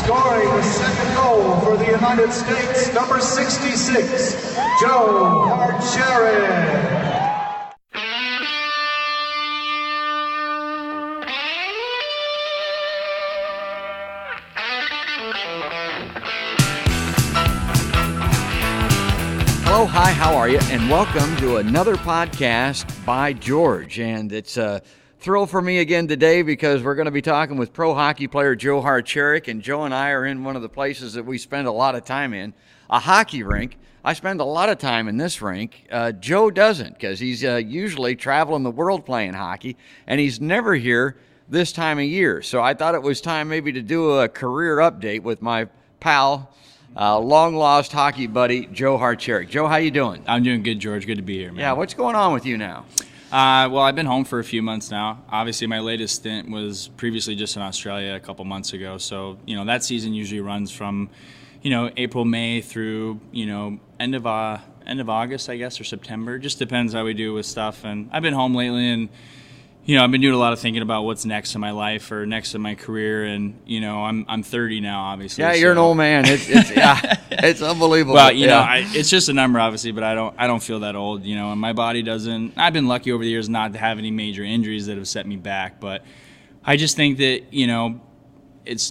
Scoring the second goal for the United States, number 66, Joe Hartsherick. Hello, hi, how are you? And welcome to another podcast by George. And it's a thrill for me again today because we're going to be talking with pro hockey player Joe Hartsherick. And Joe and I are in one of the places that we spend a lot of time in, a hockey rink. I spend a lot of time in this rink. Joe doesn't, because he's usually traveling the world playing hockey, and he's never here this time of year. So I thought it was time maybe to do a career update with my pal, long-lost hockey buddy, Joe Hartsherick. Joe, how you doing? I'm doing good, George. Good to be here, man. Yeah, what's going on with you now? Well, I've been home for a few months now. Obviously, my latest stint was previously just in Australia a couple months ago. So, that season usually runs from, April, May through, end of August, I guess, or September. Just depends how we do with stuff. And I've been home lately, and I've been doing a lot of thinking about what's next in my life or next in my career, and I'm 30 now, obviously. Yeah, you're an old man. It's unbelievable. Well, it's just a number, obviously, but I don't feel that old, and my body doesn't. I've been lucky over the years not to have any major injuries that have set me back, but I just think that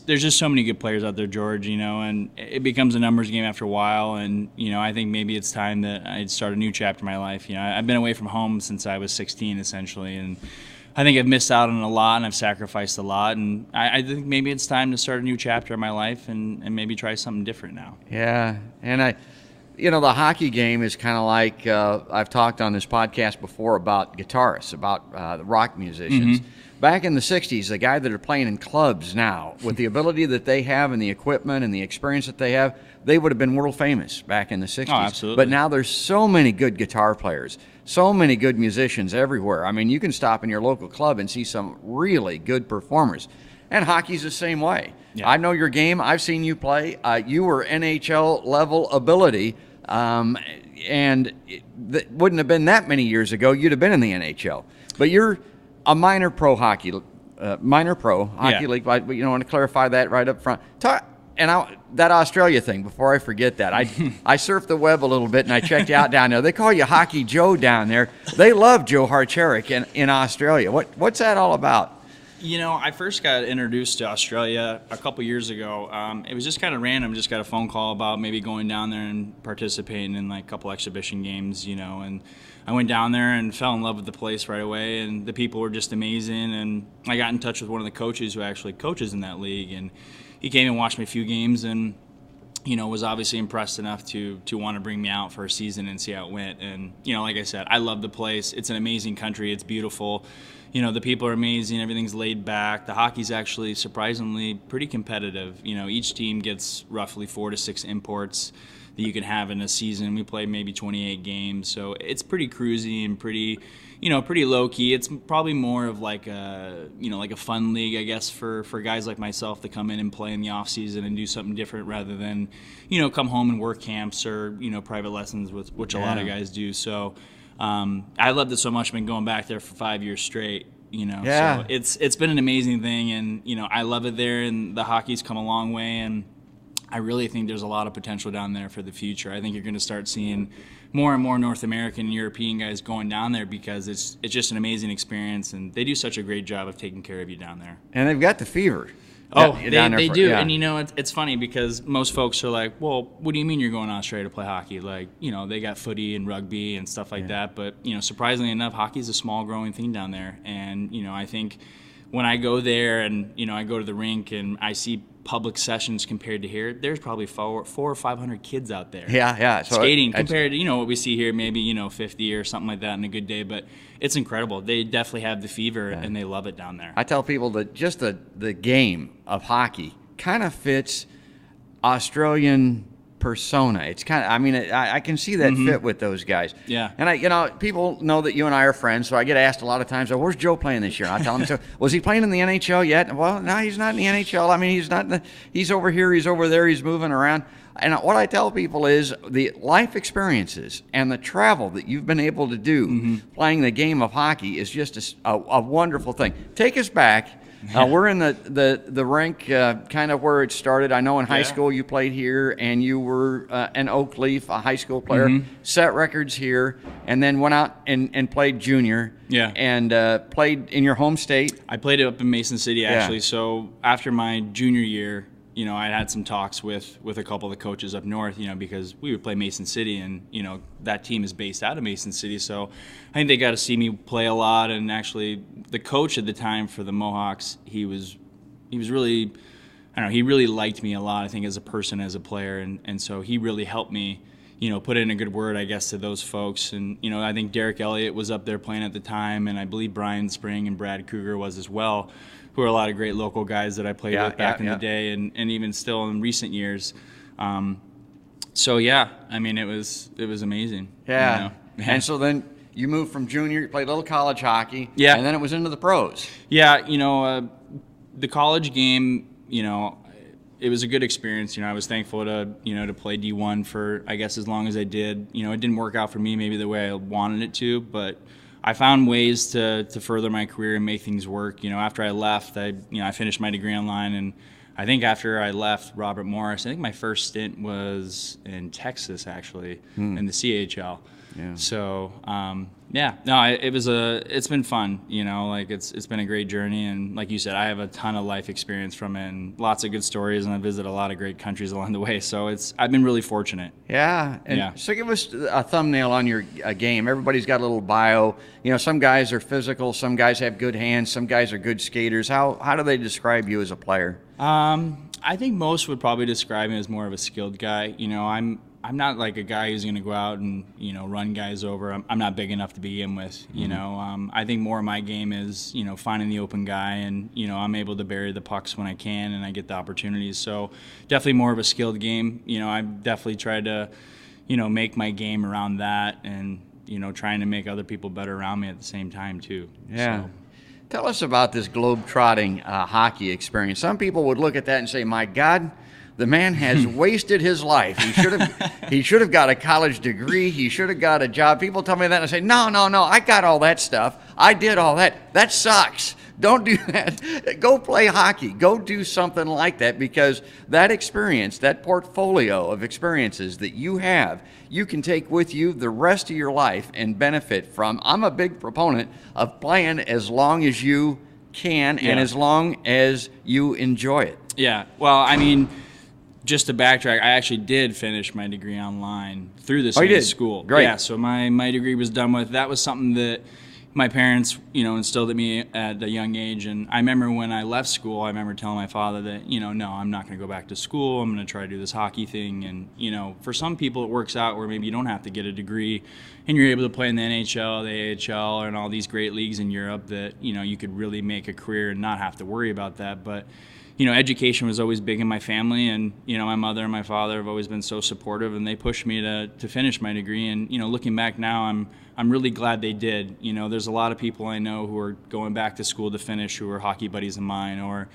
there's just so many good players out there, George, and it becomes a numbers game after a while, and I think maybe it's time that I'd start a new chapter in my life. I've been away from home since I was 16, essentially, and I think I've missed out on a lot, and I've sacrificed a lot, and I think maybe it's time to start a new chapter in my life and maybe try something different now. Yeah, and the hockey game is kind of like, I've talked on this podcast before about guitarists, about the rock musicians. Mm-hmm. Back in the 60s, the guys that are playing in clubs now, with the ability that they have and the equipment and the experience that they have, they would have been world famous back in the 60s. Oh, absolutely. But now there's so many good guitar players, so many good musicians everywhere. I mean, you can stop in your local club and see some really good performers. And hockey's the same way. Yeah. I know your game. I've seen you play. You were NHL level ability, and it wouldn't have been that many years ago. You'd have been in the NHL. But you're a minor pro hockey league. I want to clarify that right up front. That Australia thing, before I forget that, I surfed the web a little bit and I checked you out down there. They call you Hockey Joe down there. They love Joe Hartsherick in Australia. What's that all about? I first got introduced to Australia a couple years ago. It was just kind of random. Just got a phone call about maybe going down there and participating in like a couple exhibition games, and I went down there and fell in love with the place right away, and the people were just amazing. And I got in touch with one of the coaches who actually coaches in that league, and he came and watched me a few games and, was obviously impressed enough to want to bring me out for a season and see how it went. And, like I said, I love the place. It's an amazing country. It's beautiful. The people are amazing. Everything's laid back. The hockey's actually surprisingly pretty competitive. Each team gets roughly 4 to 6 imports that you can have in a season. We play maybe 28 games, so it's pretty cruisy and pretty low key. It's probably more of like a fun league, I guess, for guys like myself to come in and play in the off season and do something different rather than, come home and work camps or, private lessons, which a lot of guys do. So I loved it so much. I've been going back there for 5 years straight. So it's been an amazing thing, and I love it there, and the hockey's come a long way, and I really think there's a lot of potential down there for the future. I think you're going to start seeing more and more North American and European guys going down there because it's just an amazing experience, and they do such a great job of taking care of you down there. And they've got the fever. Oh, they do. Yeah. And it's funny because most folks are like, well, what do you mean you're going to Australia to play hockey? Like, they got footy and rugby and stuff like that. But, surprisingly enough, hockey's a small growing thing down there. And, I think when I go there and, I go to the rink and I see public sessions compared to here, there's probably 400 or 500 kids out there. Yeah. So skating compared to, what we see here, maybe, 50 or something like that on a good day. But it's incredible. They definitely have the fever, and they love it down there. I tell people that just the game of hockey kind of fits Australian persona. It's kind of, I can see that fit with those guys. Yeah. And people know that you and I are friends, so I get asked a lot of times, "Oh, where's Joe playing this year?" And I tell them, "So was he playing in the NHL yet?" Well, no, he's not in the NHL. He's not. He's over here. He's over there. He's moving around. And what I tell people is the life experiences and the travel that you've been able to do playing the game of hockey is just a wonderful thing. Take us back We're in the rink kind of where it started. I know in high school you played here, and you were an Oak Leaf, a high school player, set records here, and then went out and played junior. Yeah. And played in your home state. I played it up in Mason City, actually. So after my junior year, I had some talks with a couple of the coaches up north, because we would play Mason City, and, that team is based out of Mason City. So I think they got to see me play a lot. And actually, the coach at the time for the Mohawks, he was really, he really liked me a lot, I think, as a person, as a player. And so he really helped me, put in a good word, I guess, to those folks. And, I think Derek Elliott was up there playing at the time, and I believe Brian Spring and Brad Kruger was as well, who are a lot of great local guys that I played with back in the day, and even still in recent years. So yeah, it was amazing. Yeah. And so then you moved from junior, you played a little college hockey, yeah, and then it was into the pros. Yeah, the college game, it was a good experience. I was thankful to to play D1 for, I guess, as long as I did. It didn't work out for me maybe the way I wanted it to, but I found ways to further my career and make things work. After I left, I finished my degree online, and I think after I left Robert Morris, I think my first stint was in Texas, actually, in the CHL. Yeah. So it's been fun. It's been a great journey, and like you said, I have a ton of life experience from it, and lots of good stories, and I visit a lot of great countries along the way. So I've been really fortunate. Yeah. And so give us a thumbnail on your game. Everybody's got a little bio. Some guys are physical, some guys have good hands, some guys are good skaters. How do they describe you as a player? I think most would probably describe me as more of a skilled guy. I'm not like a guy who's going to go out and run guys over. I'm not big enough to begin with. I think more of my game is finding the open guy, and I'm able to bury the pucks when I can and I get the opportunities. So definitely more of a skilled game. I've definitely tried to make my game around that, and trying to make other people better around me at the same time too. Yeah. So. Tell us about this globe-trotting hockey experience. Some people would look at that and say, "My God, the man has wasted his life. He should have got a college degree. He should have got a job." People tell me that, and I say, no, I got all that stuff. I did all that. That sucks. Don't do that. Go play hockey. Go do something like that, because that experience, that portfolio of experiences that you have, you can take with you the rest of your life and benefit from. I'm a big proponent of playing as long as you can and as long as you enjoy it. Yeah. Well, just to backtrack, I actually did finish my degree online through the same school. Great. Yeah, so my degree was done with. That was something that my parents, instilled in me at a young age. And I remember when I left school, I remember telling my father that, no, I'm not going to go back to school. I'm going to try to do this hockey thing. And, for some people it works out where maybe you don't have to get a degree and you're able to play in the NHL, the AHL, and all these great leagues in Europe that, you could really make a career and not have to worry about that. But education was always big in my family, and, my mother and my father have always been so supportive, and they pushed me to finish my degree. And, looking back now, I'm really glad they did. There's a lot of people I know who are going back to school to finish who are hockey buddies of mine, or,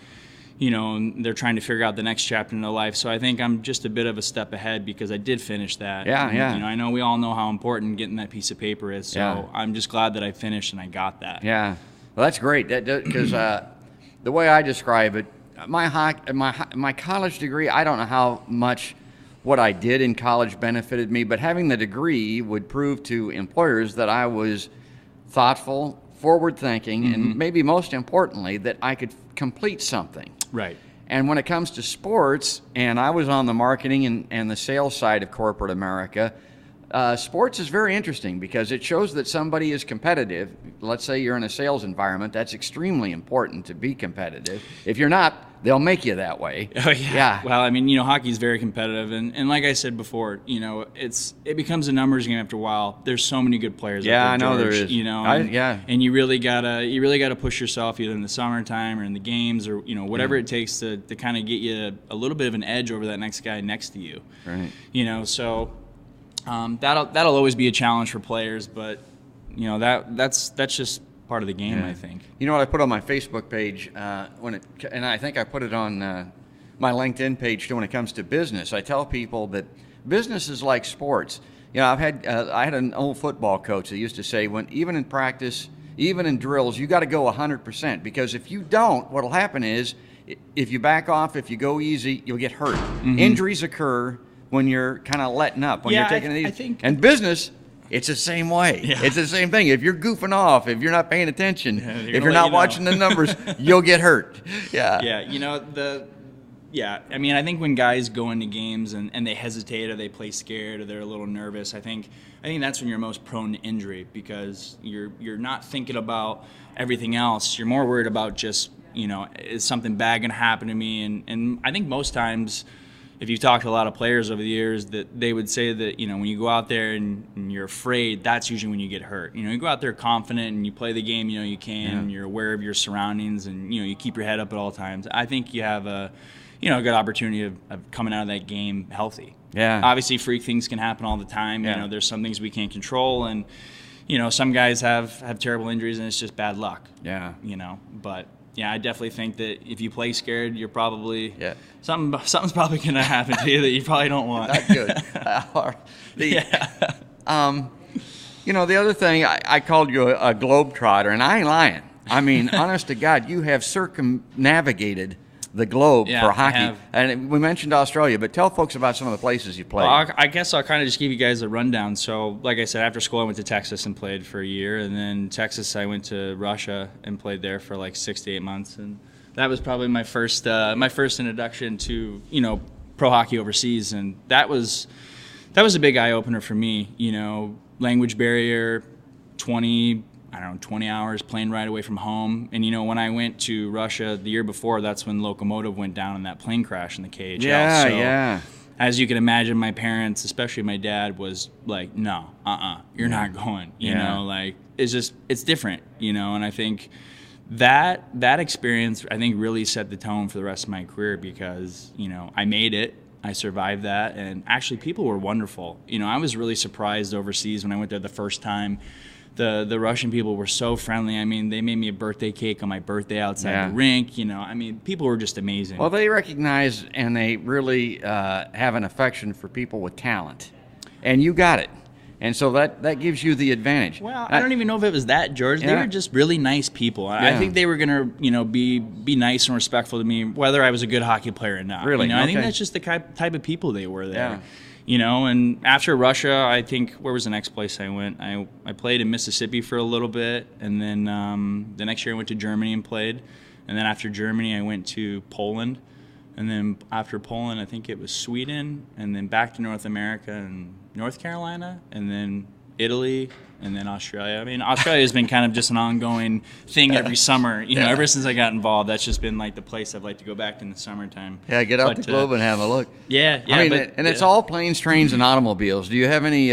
they're trying to figure out the next chapter in their life. So I think I'm just a bit of a step ahead because I did finish that. Yeah, and, I know we all know how important getting that piece of paper is. So I'm just glad that I finished and I got that. Yeah. Well, that's great, because the way I describe it, my college degree, I don't know how much what I did in college benefited me, but having the degree would prove to employers that I was thoughtful, forward-thinking, and maybe most importantly, that I could complete something. Right. And when it comes to sports, and I was on the marketing and the sales side of corporate America, sports is very interesting because it shows that somebody is competitive. Let's say you're in a sales environment. That's extremely important to be competitive. If you're not, they'll make you that way. Oh, yeah. Well, hockey is very competitive. And like I said before, it becomes a numbers game after a while. There's so many good players. Yeah, out there, I know George, there is. And you really gotta push yourself either in the summertime or in the games or, whatever it takes to kind of get you a little bit of an edge over that next guy next to you. Right. So that'll always be a challenge for players, but that's just part of the game, I think. You know what I put on my Facebook page and I think I put it on my LinkedIn page too when it comes to business. I tell people that business is like sports. I had an old football coach that used to say, even in practice, even in drills, you got to go 100%, because if you don't, what'll happen is if you back off, if you go easy, you'll get hurt. Injuries occur when you're kind of letting up, when you're taking it easy. I think, and business, it's the same way. Yeah. It's the same thing. If you're goofing off, if you're not paying attention, if you're not watching the numbers, you'll get hurt. Yeah. Yeah, you know, I mean, I think when guys go into games and they hesitate or they play scared or they're a little nervous, I think that's when you're most prone to injury, because you're not thinking about everything else. You're more worried about just, you know, is something bad going to happen to me? And I think most times, if you've talked to a lot of players over the years, that they would say that, you know, when you go out there and you're afraid, that's usually when you get hurt. You know, you go out there confident and you play the game, you know, you can, and you're aware of your surroundings, and, you know, you keep your head up at all times. I think you have a good opportunity of coming out of that game healthy. Yeah. Obviously, freak things can happen all the time. Yeah. You know, there's some things we can't control, and, you know, some guys have terrible injuries and it's just bad luck. Yeah. You know, but yeah, I definitely think that if you play scared, you're probably something's probably going to happen to you that you probably don't want. Not good. You know, the other thing, I called you a Globetrotter, and I ain't lying. I mean, honest to God, you have circumnavigated the globe for hockey. And we mentioned Australia, but tell folks about some of the places you played. Well, I guess I'll kind of just give you guys a rundown. So, like I said, after school I went to Texas and played for a year, and then Texas I went to Russia and played there for like 6 to 8 months, and that was probably my first introduction to, you know, pro hockey overseas, and that was a big eye opener for me. You know, language barrier, 20 hours plane ride away from home. And, you know, when I went to Russia the year before, that's when Lokomotiv went down in that plane crash in the KHL. Yeah. As you can imagine, my parents, especially my dad, was like, no, you're not going. You know, like, it's different, you know. And I think that experience, I think, really set the tone for the rest of my career, because, you know, I made it. I survived that, and actually people were wonderful. You know, I was really surprised overseas when I went there the first time. The Russian people were so friendly. I mean, they made me a birthday cake on my birthday outside the rink. You know, I mean, people were just amazing. Well, they recognize and they really have an affection for people with talent, and you got it. And so that gives you the advantage. Well, I don't even know if it was that, George. They were just really nice people. I think they were going to, you know, be nice and respectful to me, whether I was a good hockey player or not. Really? You know, I think that's just the type of people they were there. Yeah. You know, and after Russia, I think, where was the next place I went? I played in Mississippi for a little bit, and then the next year I went to Germany and played. And then after Germany, I went to Poland. And then after Poland, I think it was Sweden, and then back to North America and North Carolina, and then Italy, and then Australia. I mean, Australia has been kind of just an ongoing thing every summer. You know, ever since I got involved, that's just been like the place I'd like to go back to in the summertime. Yeah, get out the globe and have a look. Yeah. I mean, it's all planes, trains, and automobiles. Do you have any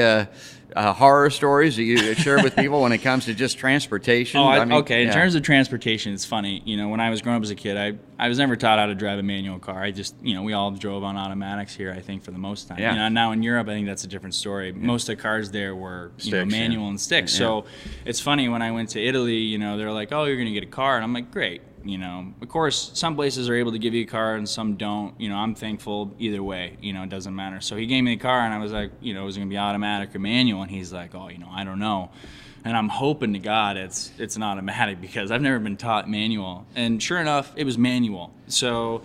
horror stories that you share with people when it comes to just transportation? Okay. In terms of transportation, it's funny. You know, when I was growing up as a kid, I was never taught how to drive a manual car. I just, you know, we all drove on automatics here, I think, for the most time. Yeah. You know, now in Europe, I think that's a different story. Yeah. Most of the cars there were manual and sticks. Yeah. So it's funny, when I went to Italy, you know, they're like, oh, you're going to get a car. And I'm like, great. You know, of course, some places are able to give you a car and some don't. You know, I'm thankful either way. You know, it doesn't matter. So he gave me the car, and I was like, you know, is it going to be automatic or manual? And he's like, oh, you know, I don't know. And I'm hoping to God it's an automatic, because I've never been taught manual. And sure enough, it was manual. So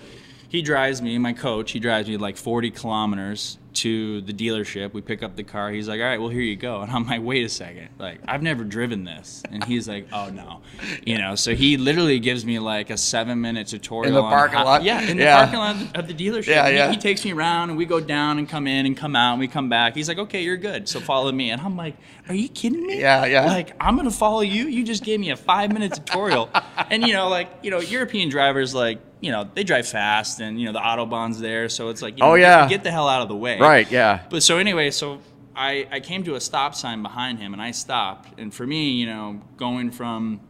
he drives me, my coach, he drives me like 40 kilometers to the dealership. We pick up the car. He's like, all right, well, here you go. And I'm like, wait a second. Like, I've never driven this. And he's like, oh, no. You know, so he literally gives me like a 7-minute tutorial. In the parking lot? Yeah, in the parking lot of the dealership. Yeah. He takes me around, and we go down and come in and come out, and we come back. He's like, okay, you're good. So follow me. And I'm like, are you kidding me? Yeah. Like, I'm going to follow you? You just gave me a 5-minute tutorial. And, you know, like, you know, European drivers, like, you know, they drive fast, and, you know, the Autobahn's there, so it's like, you know, get the hell out of the way. Right, yeah. But so anyway, so I came to a stop sign behind him, and I stopped. And for me, you know, going from,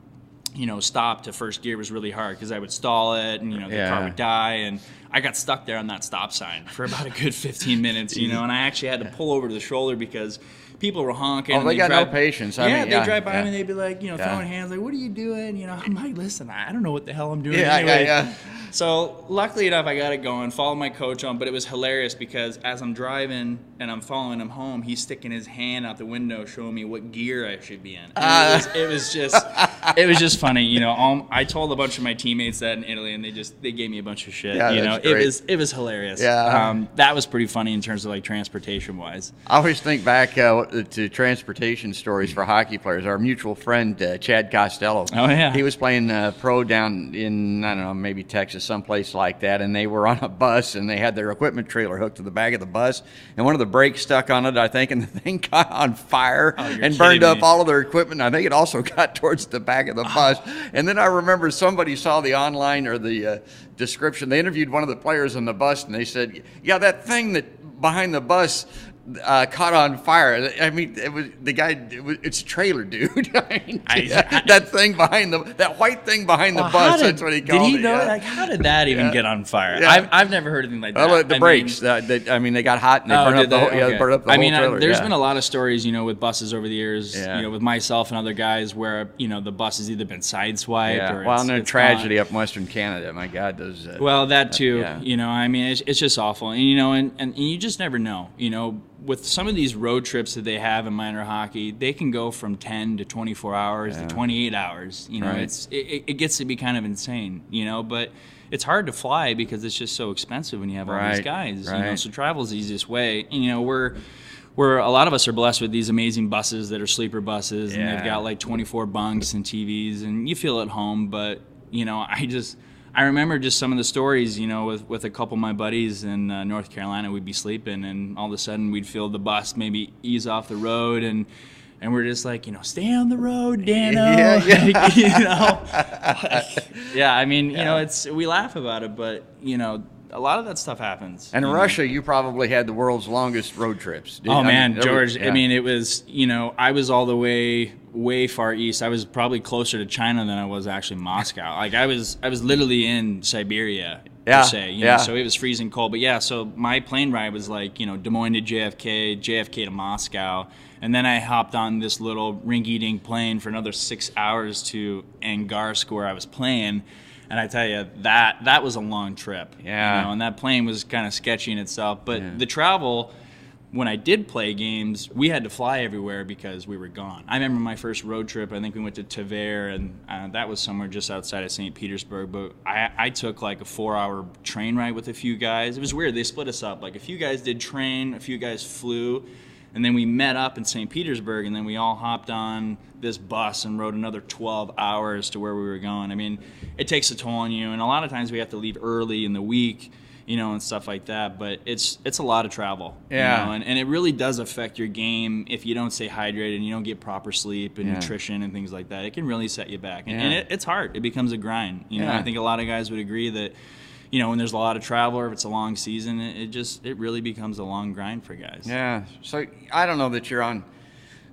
you know, stop to first gear was really hard, because I would stall it, and, you know, the car would die, and I got stuck there on that stop sign for about a good 15 minutes, you know, and I actually had to pull over to the shoulder, because people were honking. Oh, they got no patience. I mean, they drive by me, and they'd be like, you know, throwing hands, like, what are you doing? You know, I'm like, listen, I don't know what the hell I'm doing anyway. So luckily enough, I got it going, followed my coach on, but it was hilarious, because as I'm driving, and I'm following him home, he's sticking his hand out the window showing me what gear I should be in. It was just funny, you know. I told a bunch of my teammates that in Italy, and they gave me a bunch of shit. Yeah, you know, great. it was hilarious. Yeah. That was pretty funny in terms of like transportation wise. I always think back to transportation stories for hockey players. Our mutual friend Chad Costello. Oh yeah. He was playing pro down in, I don't know, maybe Texas, someplace like that, and they were on a bus and they had their equipment trailer hooked to the back of the bus, and one of the brakes stuck on it, I think, and the thing caught on fire and burned up all of their equipment. I think it also got towards the back of the bus. And then I remember somebody saw the online or the description. They interviewed one of the players on the bus, and they said, yeah, that thing that behind the bus caught on fire. I mean, it was the guy. It's a trailer, dude. I mean, that thing behind that white thing behind the bus. That's what he called it. Did he know? Yeah. Like, how did that even get on fire? Yeah. I've never heard anything like that. Well, the brakes. They got hot and they burned up the whole. Okay. Yeah, they burned up the whole trailer. There's been a lot of stories, you know, with buses over the years. Yeah. You know, with myself and other guys, where you know the bus has either been sideswiped or well, and it's tragedy gone. up in Western Canada. My God, those. Well, that too. Yeah. You know, I mean, it's just awful, and you know, and you just never know. You know, with some of these road trips that they have in minor hockey, they can go from 10 to 24 hours to 28 hours. You know, Right. it gets to be kind of insane. You know, but it's hard to fly because it's just so expensive when you have all these guys. Right. You know, so travel's the easiest way. And, you know, we're a lot of us are blessed with these amazing buses that are sleeper buses, and they've got like 24 bunks and TVs, and you feel at home. But you know, I remember just some of the stories, you know, with a couple of my buddies in North Carolina. We'd be sleeping, and all of a sudden we'd feel the bus maybe ease off the road, and we're just like, you know, stay on the road, Dano. Yeah. You know, yeah. I mean, you know, we laugh about it, but you know, a lot of that stuff happens. And in Russia, you probably had the world's longest road trips. Oh man, George. I mean, it was, you know, I was all the way far east. I was probably closer to China than I was actually Moscow. Like I was literally in Siberia, per se. You know, so it was freezing cold. But yeah, so my plane ride was like, you know, Des Moines to JFK to Moscow, and then I hopped on this little rinky-dink plane for another 6 hours to Angarsk, where I was playing. And I tell you, that was a long trip. Yeah. You know, and that plane was kind of sketchy in itself. But the travel, when I did play games, we had to fly everywhere because we were gone. I remember my first road trip, I think we went to Tver, and that was somewhere just outside of St. Petersburg. But I took like a 4-hour train ride with a few guys. It was weird. They split us up. Like a few guys did train, a few guys flew. And then we met up in St. Petersburg, and then we all hopped on this bus and rode another 12 hours to where we were going. I mean, it takes a toll on you, and a lot of times we have to leave early in the week, you know, and stuff like that. But it's a lot of travel. Yeah. You know, and it really does affect your game if you don't stay hydrated and you don't get proper sleep and nutrition and things like that. It can really set you back. And it's hard. It becomes a grind. You know, I think a lot of guys would agree that, you know, when there's a lot of travel or if it's a long season, it really becomes a long grind for guys. Yeah. So I don't know that you're on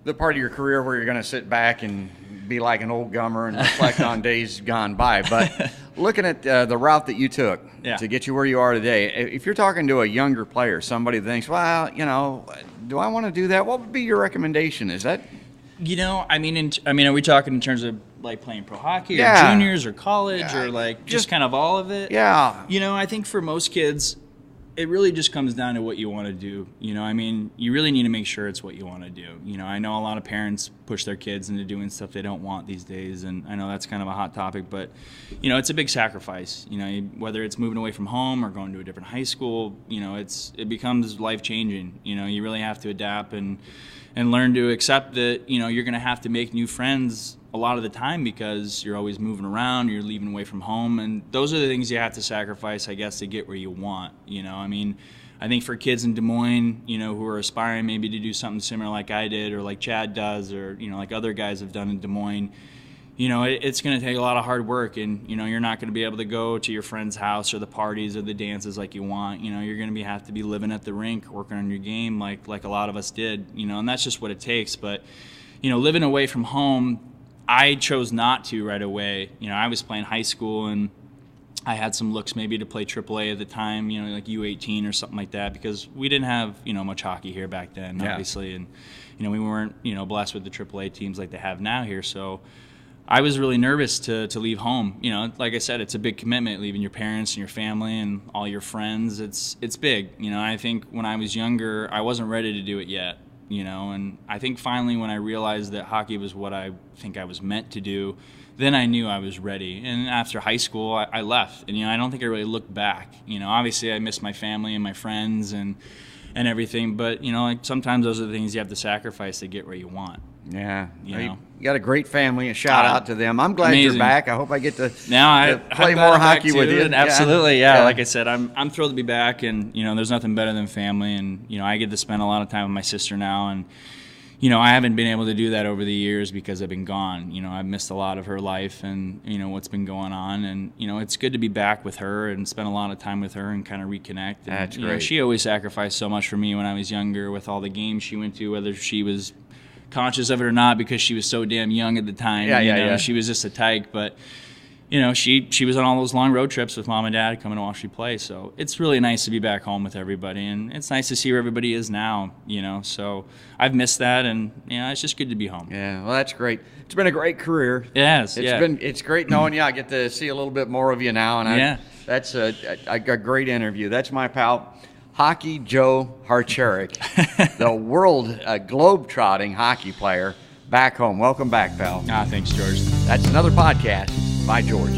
the part of your career where you're going to sit back and be like an old gummer and reflect on days gone by. But looking at the route that you took to get you where you are today, if you're talking to a younger player, somebody that thinks, well, you know, do I want to do that? What would be your recommendation? Is that? You know, I mean, are we talking in terms of like playing pro hockey or juniors or college or like just kind of all of it? Yeah. You know, I think for most kids, it really just comes down to what you want to do. You know, I mean, you really need to make sure it's what you want to do. You know, I know a lot of parents push their kids into doing stuff they don't want these days, and I know that's kind of a hot topic, but, you know, it's a big sacrifice. You know, whether it's moving away from home or going to a different high school, you know, it becomes life-changing. You know, you really have to adapt and learn to accept that, you know, you're going to have to make new friends a lot of the time because you're always moving around, you're leaving away from home, and those are the things you have to sacrifice, I guess, to get where you want. You know, I mean, I think for kids in Des Moines, you know, who are aspiring maybe to do something similar like I did or like Chad does or, you know, like other guys have done in Des Moines, you know, it's going to take a lot of hard work, and, you know, you're not going to be able to go to your friend's house or the parties or the dances like you want. You know, you're going to have to be living at the rink, working on your game like a lot of us did, you know, and that's just what it takes. But, you know, living away from home, I chose not to right away. You know, I was playing high school, and I had some looks maybe to play AAA at the time, you know, like U18 or something like that, because we didn't have, you know, much hockey here back then, obviously. And, you know, we weren't, you know, blessed with the AAA teams like they have now here. So I was really nervous to leave home. You know, like I said, it's a big commitment, leaving your parents and your family and all your friends. It's big. You know, I think when I was younger, I wasn't ready to do it yet. You know, and I think finally when I realized that hockey was what I think I was meant to do, then I knew I was ready. And after high school, I left. And, you know, I don't think I really looked back. You know, obviously I miss my family and my friends and everything. But, you know, like sometimes those are the things you have to sacrifice to get where you want. Yeah, You got a great family. A shout out to them. I'm glad amazing. you're back. I hope I get to I'm play glad more I'm back hockey too, with you. and absolutely, yeah. Like I said, I'm thrilled to be back, and you know, there's nothing better than family, and you know, I get to spend a lot of time with my sister now, and you know, I haven't been able to do that over the years because I've been gone. You know, I've missed a lot of her life, and you know what's been going on, and you know, it's good to be back with her and spend a lot of time with her and kind of reconnect. And, That's you know, great. she always sacrificed so much for me when I was younger, with all the games she went to, whether she was conscious of it or not, because she was so damn young at the time. You know, she was just a tyke, but you know, she was on all those long road trips with mom and dad coming to watch me play. So it's really nice to be back home with everybody, and it's nice to see where everybody is now. You know, so I've missed that, and you know, it's just good to be home. Yeah, well, that's great. It's been a great career. Yes, It's great knowing you. I get to see a little bit more of you now, and that's a great interview. That's my pal, Hockey Joe Harcherick, the world globe-trotting hockey player back home. Welcome back, pal. Thanks, George. That's another podcast by George.